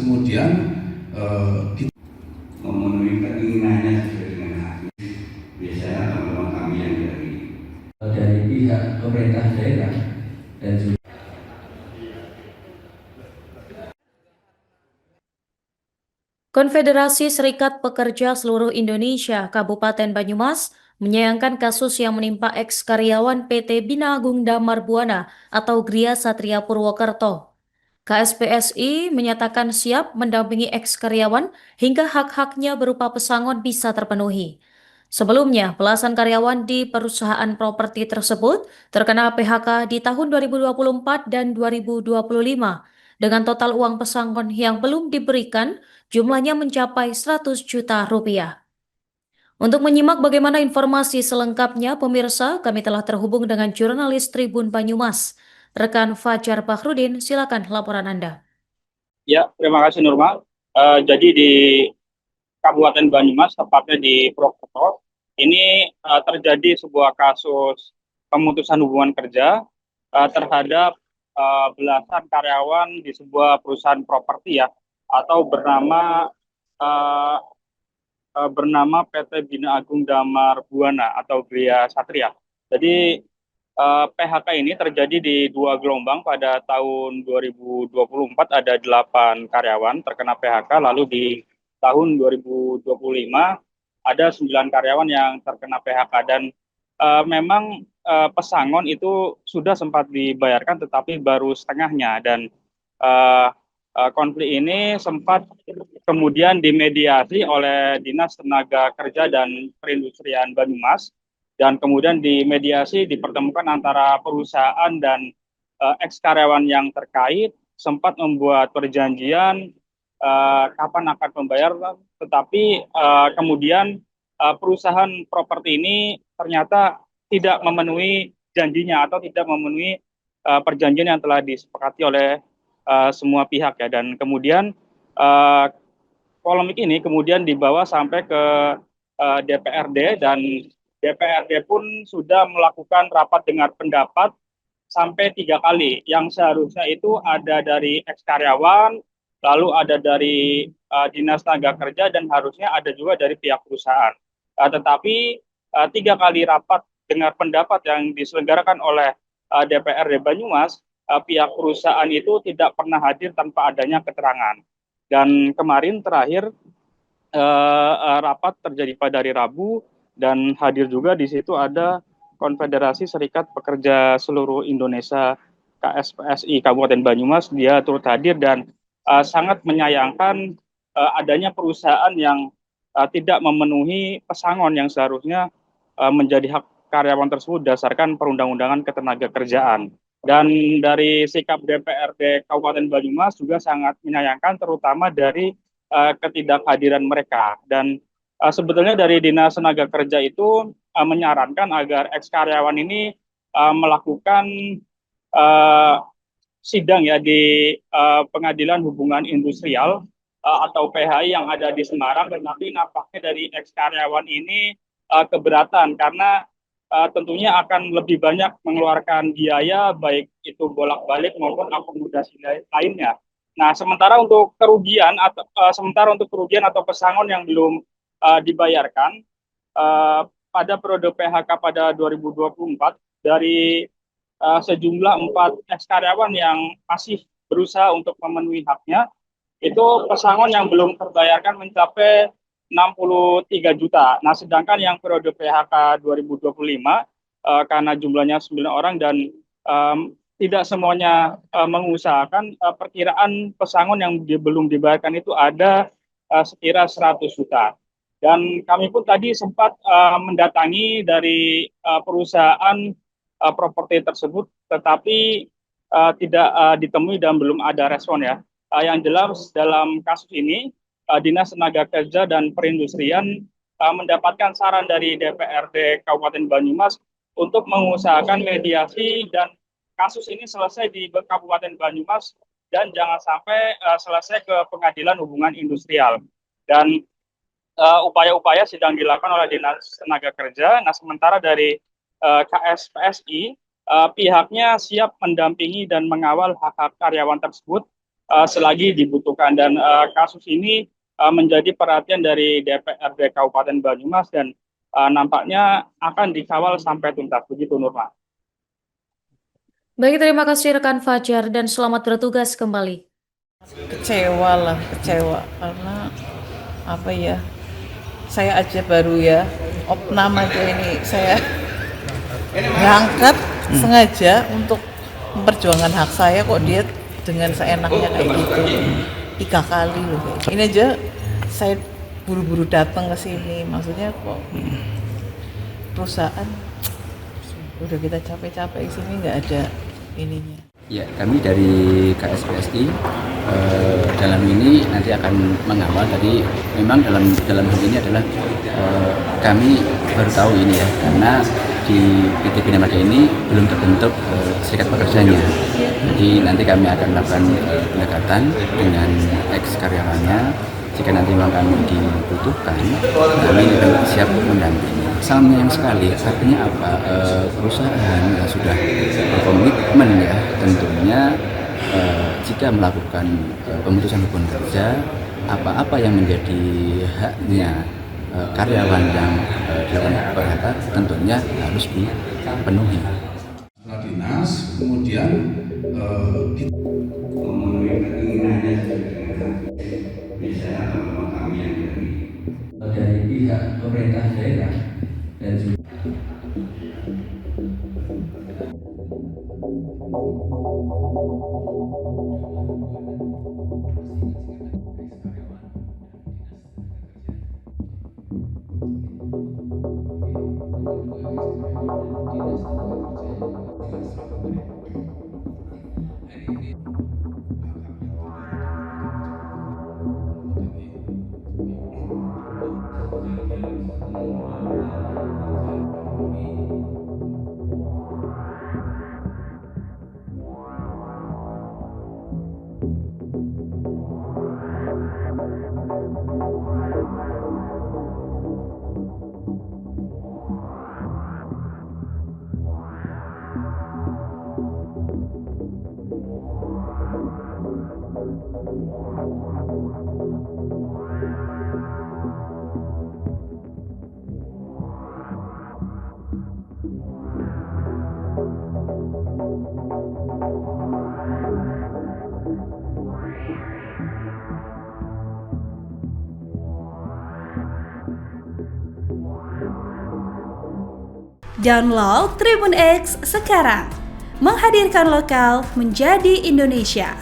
kemudian kita memenuhi keinginannya sesuai dengan hati. Biasanya teman-teman kami yang dari pihak pemerintah daerah dan juga Konfederasi Serikat Pekerja Seluruh Indonesia Kabupaten Banyumas menyayangkan kasus yang menimpa eks-karyawan PT Bina Agung Damar Buana atau Gria Satria Purwokerto. KSPSI menyatakan siap mendampingi eks-karyawan hingga hak-haknya berupa pesangon bisa terpenuhi. Sebelumnya, belasan karyawan di perusahaan properti tersebut terkena PHK di tahun 2024 dan 2025 dengan total uang pesangon yang belum diberikan jumlahnya mencapai 100 juta rupiah. Untuk menyimak bagaimana informasi selengkapnya, pemirsa, kami telah terhubung dengan jurnalis Tribun Banyumas. Rekan Fajar Bakhrudin, silakan laporan Anda. Ya, terima kasih Nurma. Jadi di Kabupaten Banyumas, tepatnya di Purwokerto, ini terjadi sebuah kasus pemutusan hubungan kerja terhadap belasan karyawan di sebuah perusahaan properti ya, atau bernama PT Bina Agung Damar Buana atau Gria Satria. Jadi PHK ini terjadi di 2 gelombang. Pada tahun 2024 ada 8 karyawan terkena PHK, lalu di tahun 2025 ada 9 karyawan yang terkena PHK, dan memang pesangon itu sudah sempat dibayarkan tetapi baru setengahnya, dan konflik ini sempat kemudian dimediasi oleh Dinas Tenaga Kerja dan Perindustrian Banyumas, dan kemudian dimediasi dipertemukan antara perusahaan dan eks-karyawan yang terkait, sempat membuat perjanjian kapan akan membayar, tetapi kemudian perusahaan properti ini ternyata tidak memenuhi janjinya atau tidak memenuhi perjanjian yang telah disepakati oleh semua pihak ya, dan kemudian polemik ini kemudian dibawa sampai ke DPRD, dan DPRD pun sudah melakukan rapat dengar pendapat sampai 3 kali, yang seharusnya itu ada dari eks-karyawan, lalu ada dari Dinas Tenaga Kerja, dan harusnya ada juga dari pihak perusahaan. Tetapi 3 kali rapat dengar pendapat yang diselenggarakan oleh DPRD Banyumas, pihak perusahaan itu tidak pernah hadir tanpa adanya keterangan. Dan kemarin terakhir rapat terjadi pada hari Rabu, dan hadir juga di situ ada Konfederasi Serikat Pekerja Seluruh Indonesia KSPSI Kabupaten Banyumas. Dia turut hadir dan sangat menyayangkan adanya perusahaan yang tidak memenuhi pesangon yang seharusnya menjadi hak karyawan tersebut berdasarkan perundang-undangan ketenagakerjaan. Dan dari sikap DPRD Kabupaten Banyumas juga sangat menyayangkan, terutama dari ketidakhadiran mereka. Dan sebetulnya dari Dinas Tenaga Kerja itu menyarankan agar eks-karyawan ini melakukan sidang ya di Pengadilan Hubungan Industrial atau PHI yang ada di Semarang, tetapi nampaknya dari eks-karyawan ini keberatan karena tentunya akan lebih banyak mengeluarkan biaya, baik itu bolak-balik maupun akomodasi lainnya. Nah, sementara untuk kerugian atau pesangon yang belum dibayarkan pada periode PHK pada 2024, dari sejumlah 4 eks-karyawan yang masih berusaha untuk memenuhi haknya, itu pesangon yang belum terbayarkan mencapai 63 juta. Nah, sedangkan yang periode PHK 2025 karena jumlahnya 9 orang dan tidak semuanya mengusahakan, perkiraan pesangon yang belum dibayarkan itu ada sekira 100 juta. Dan kami pun tadi sempat mendatangi dari perusahaan properti tersebut, tetapi tidak ditemui dan belum ada respon ya. Yang jelas dalam kasus ini Dinas Tenaga Kerja dan Perindustrian mendapatkan saran dari DPRD Kabupaten Banyumas untuk mengusahakan mediasi dan kasus ini selesai di Kabupaten Banyumas dan jangan sampai selesai ke Pengadilan Hubungan Industrial. Dan upaya-upaya sedang dilakukan oleh Dinas Tenaga Kerja. Nah, sementara dari KSPSI pihaknya siap mendampingi dan mengawal hak-hak karyawan tersebut selagi dibutuhkan. Dan kasus ini menjadi perhatian dari DPRD Kabupaten Banyumas dan nampaknya akan dikawal sampai tuntas. Begitu, Nurma. Baik, terima kasih rekan Fajar dan selamat bertugas kembali. Kecewa karena apa ya, saya aja baru ya opnam aja ini saya berangkat sengaja untuk memperjuangkan hak saya, kok dia dengan seenaknya kayak gitu 3 kali loh. Ini aja saya buru-buru datang ke sini, maksudnya kok perusahaan udah kita capek-capek sini nggak ada ininya. Ya, kami dari KSPSI dalam ini nanti akan mengawal. Tadi memang dalam hal ini adalah kami baru tahu ini ya, karena di PT Bina Marga ini belum terbentuk serikat pekerjanya. Jadi nanti kami akan melakukan pendekatan dengan ex karyawannya. Jika nanti memang kami dibutuhkan, kami akan siap mendampingi. Sangat menyayang sekali, artinya apa? Perusahaan yang sudah berkomitmen ya, tentunya jika melakukan pemutusan hubungan kerja, apa-apa yang menjadi haknya karyawan yang dilakukan PHK tentunya harus dipenuhi. Setelah dinas, kemudian kita Memenuhi keinginannya biasanya teman-teman kami yang dari pihak pemerintah daerah dan juga Download Tribun X sekarang, menghadirkan lokal menjadi Indonesia.